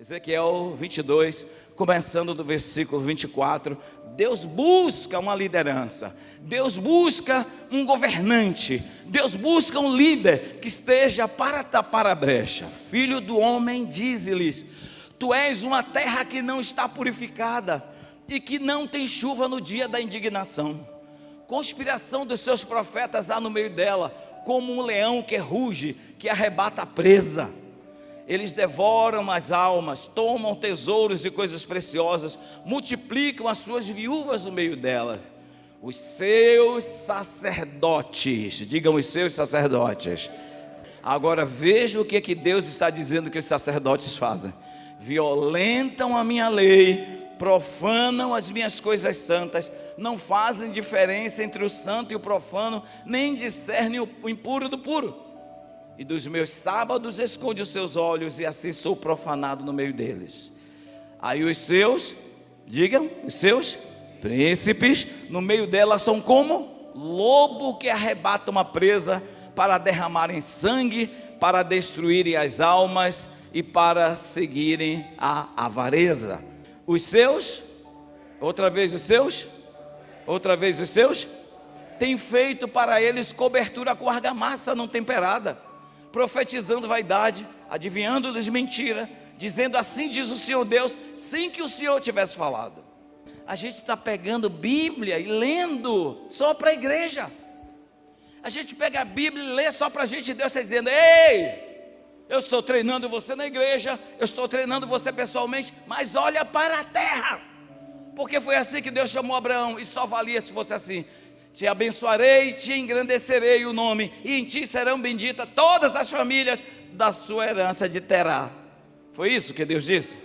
Ezequiel 22, começando do versículo 24, Deus busca uma liderança, Deus busca um governante, Deus busca um líder que esteja para tapar a brecha. Filho do homem, dize-lhes: tu és uma terra que não está purificada e que não tem chuva no dia da indignação. Conspiração dos seus profetas há no meio dela, como um leão que ruge, que arrebata a presa. Eles devoram as almas, tomam tesouros e coisas preciosas, multiplicam as suas viúvas no meio delas. Os seus sacerdotes, digam os seus sacerdotes. Agora veja o que Deus está dizendo que os sacerdotes fazem: violentam a minha lei, profanam as minhas coisas santas, não fazem diferença entre o santo e o profano, nem discernem o impuro do puro. E dos meus sábados esconde os seus olhos, e assim sou profanado no meio deles. Aí os seus, digam, os seus príncipes, no meio dela são como lobo que arrebata uma presa, para derramarem sangue, para destruírem as almas e para seguirem a avareza. Os seus, outra vez os seus, têm feito para eles cobertura com argamassa não temperada, profetizando vaidade, adivinhando-lhes mentira, dizendo: assim diz o Senhor Deus, sem que o Senhor tivesse falado. A gente está pegando Bíblia e lendo só para a igreja. A gente pega a Bíblia e lê só para a gente. Deus está dizendo: ei, eu estou treinando você na igreja, eu estou treinando você pessoalmente, mas olha para a terra, porque foi assim que Deus chamou Abraão, e só valia se fosse assim: te abençoarei, te engrandecerei o nome, e em ti serão benditas todas as famílias da sua herança de Terá. Foi isso que Deus disse?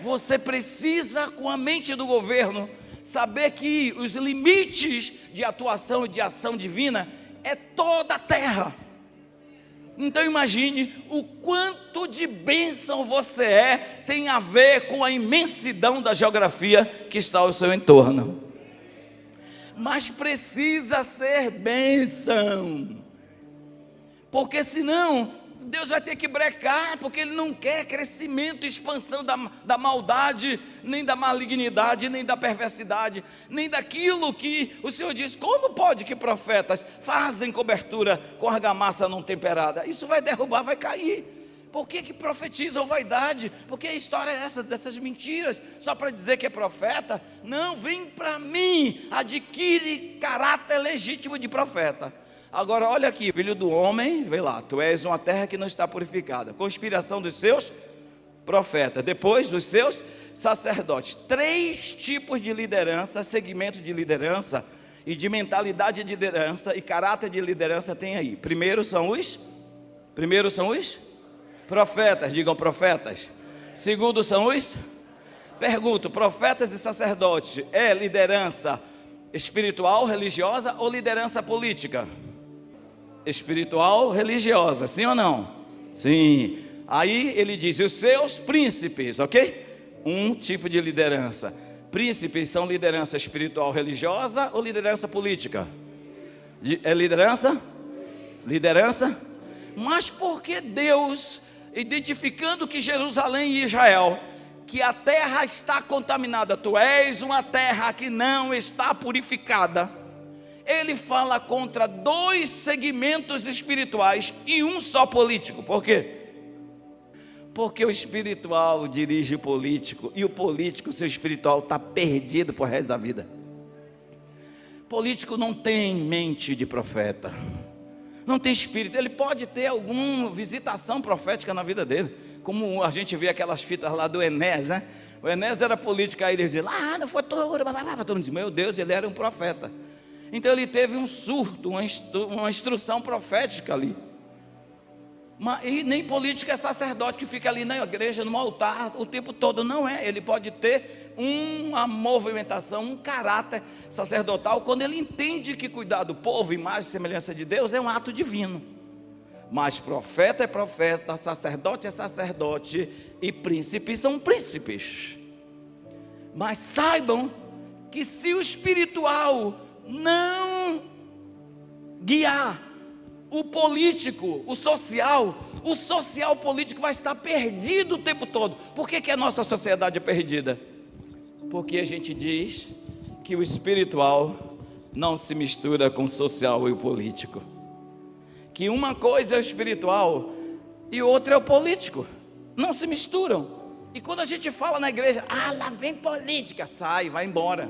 Você precisa, com a mente do governo, saber que os limites de atuação e de ação divina é toda a terra. Então imagine o quanto de bênção você é, tem a ver com a imensidão da geografia que está ao seu entorno. Mas precisa ser bênção, porque senão Deus vai ter que brecar, porque Ele não quer crescimento e expansão da maldade, nem da malignidade, nem da perversidade, nem daquilo que o Senhor diz: como pode que profetas fazem cobertura com argamassa não temperada? Isso vai derrubar, vai cair. Por que profetizam vaidade? Porque a história é essa, dessas mentiras, só para dizer que é profeta? Não, vem para mim, adquire caráter legítimo de profeta. Agora olha aqui: filho do homem, vê lá, tu és uma terra que não está purificada, conspiração dos seus profetas, depois dos seus sacerdotes. 3 tipos de liderança, segmento de liderança e de mentalidade de liderança e caráter de liderança tem aí. Primeiro são os profetas, digam profetas. Segundo são os, pergunto, profetas e sacerdotes, é liderança espiritual, religiosa ou liderança política? Espiritual, religiosa, sim ou não? Sim. Aí ele diz: os seus príncipes, ok? Um tipo de liderança. Príncipes são liderança espiritual, religiosa ou liderança política? É liderança? Liderança? Mas por que Deus, identificando que Jerusalém e Israel, que a terra está contaminada, tu és uma terra que não está purificada, Ele fala contra 2 segmentos espirituais e um só político? Por quê? Porque o espiritual dirige o político, e o político, seu espiritual, está perdido por resto da vida. Político não tem mente de profeta, não tem espírito. Ele pode ter alguma visitação profética na vida dele, como a gente vê aquelas fitas lá do Enéas, né? O Enéas era político, aí ele dizia: lá no futuro, todo mundo diz: meu Deus, ele era um profeta. Então ele teve um surto, uma instrução profética ali. E nem político é sacerdote que fica ali na igreja, no altar, o tempo todo. Não é. Ele pode ter uma movimentação, um caráter sacerdotal, quando ele entende que cuidar do povo, imagem e semelhança de Deus, é um ato divino. Mas profeta é profeta, sacerdote é sacerdote, e príncipes são príncipes. Mas saibam que se o espiritual não guiar, o político, o social político vai estar perdido o tempo todo. Por que a nossa sociedade é perdida? Porque a gente diz que o espiritual não se mistura com o social e o político, que uma coisa é o espiritual e outra é o político, não se misturam. E quando a gente fala na igreja, lá vem política, sai, vai embora,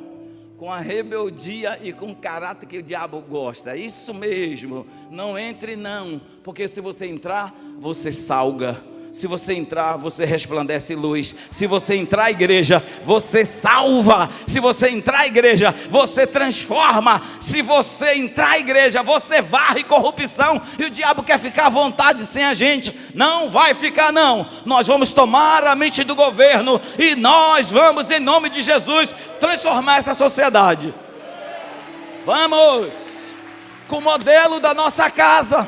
com a rebeldia e com o caráter que o diabo gosta. É isso mesmo, não entre não, porque se você entrar, você salga. Se você entrar, você resplandece luz. Se você entrar à igreja, você salva. Se você entrar à igreja, você transforma. Se você entrar à igreja, você varre corrupção. E o diabo quer ficar à vontade sem a gente. Não vai ficar não. Nós vamos tomar a mente do governo e nós vamos, em nome de Jesus, transformar essa sociedade. Vamos com o modelo da nossa casa.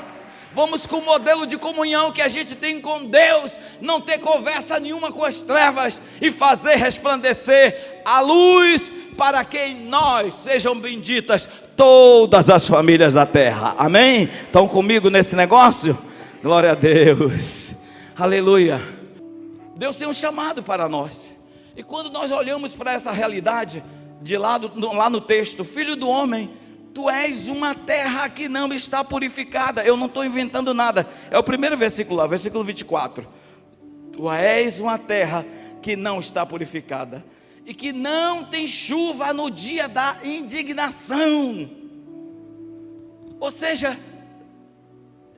Vamos com o modelo de comunhão que a gente tem com Deus, não ter conversa nenhuma com as trevas e fazer resplandecer a luz para que em nós sejam benditas todas as famílias da terra. Amém? Estão comigo nesse negócio? Glória a Deus, aleluia. Deus tem um chamado para nós, e quando nós olhamos para essa realidade, lá no texto, filho do homem, tu és uma terra que não está purificada. Eu não estou inventando nada, é o primeiro versículo lá, versículo 24. Tu és uma terra que não está purificada, e que não tem chuva no dia da indignação. Ou seja,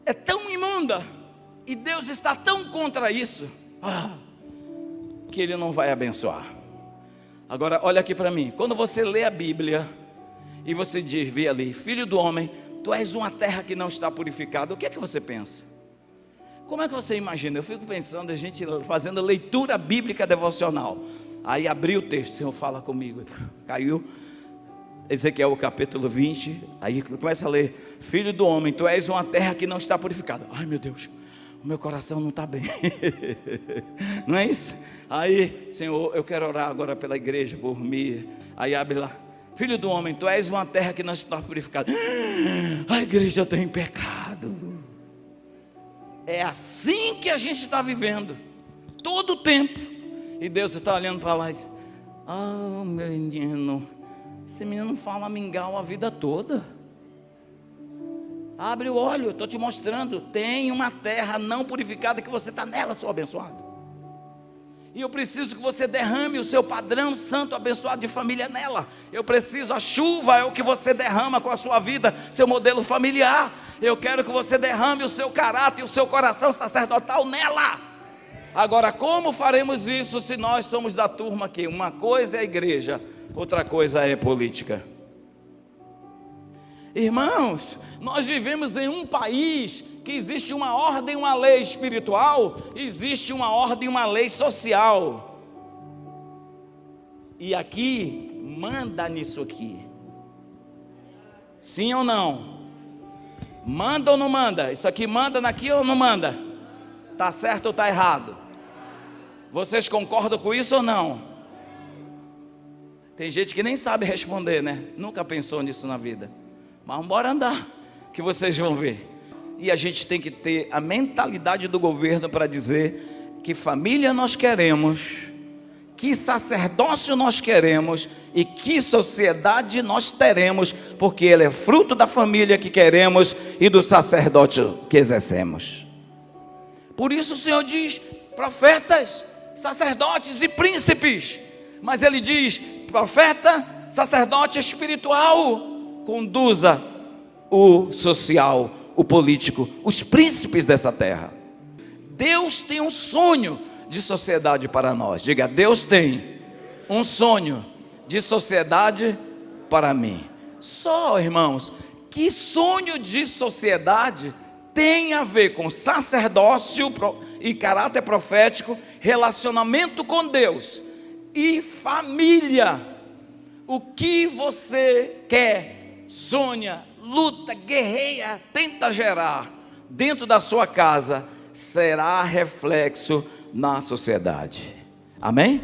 é tão imunda, e Deus está tão contra isso, que Ele não vai abençoar. Agora olha aqui para mim, quando você lê a Bíblia e você vê ali, filho do homem, tu és uma terra que não está purificada, o que é que você pensa? Como é que você imagina? Eu fico pensando, a gente fazendo leitura bíblica devocional, aí abri o texto, o Senhor fala comigo, caiu Ezequiel capítulo 20, aí começa a ler, filho do homem, tu és uma terra que não está purificada. Ai meu Deus, o meu coração não está bem. Não é isso? Aí, Senhor, eu quero orar agora pela igreja, por mim. Aí abre lá, filho do homem, tu és uma terra que não está purificada. A igreja tem pecado. É assim que a gente está vivendo, todo o tempo. E Deus está olhando para lá e diz, menino, esse menino fala mingau a vida toda. Abre o olho, eu estou te mostrando, tem uma terra não purificada que você está nela, seu abençoado. E eu preciso que você derrame o seu padrão santo abençoado de família nela. Eu preciso, a chuva é o que você derrama com a sua vida, seu modelo familiar. Eu quero que você derrame o seu caráter e o seu coração sacerdotal nela. Agora, como faremos isso se nós somos da turma que uma coisa é a igreja, outra coisa é política? Irmãos, nós vivemos em um país que existe uma ordem, uma lei espiritual, existe uma ordem, uma lei social. E aqui, manda nisso aqui. Sim ou não? Manda ou não manda? Isso aqui manda naqui ou não manda? Está certo ou está errado? Vocês concordam com isso ou não? Tem gente que nem sabe responder, né? Nunca pensou nisso na vida. Mas bora andar, que vocês vão ver. E a gente tem que ter a mentalidade do governo para dizer que família nós queremos, que sacerdócio nós queremos e que sociedade nós teremos, porque ele é fruto da família que queremos e do sacerdócio que exercemos. Por isso o Senhor diz, profetas, sacerdotes e príncipes, mas ele diz, profeta, sacerdote espiritual, conduza o social, o político, os príncipes dessa terra. Deus tem um sonho de sociedade para nós. Diga, Deus tem um sonho de sociedade para mim. Só, irmãos, que sonho de sociedade tem a ver com sacerdócio e caráter profético, relacionamento com Deus e família. O que você quer, sonha, luta, guerreia, tenta gerar dentro da sua casa, será reflexo na sociedade. Amém?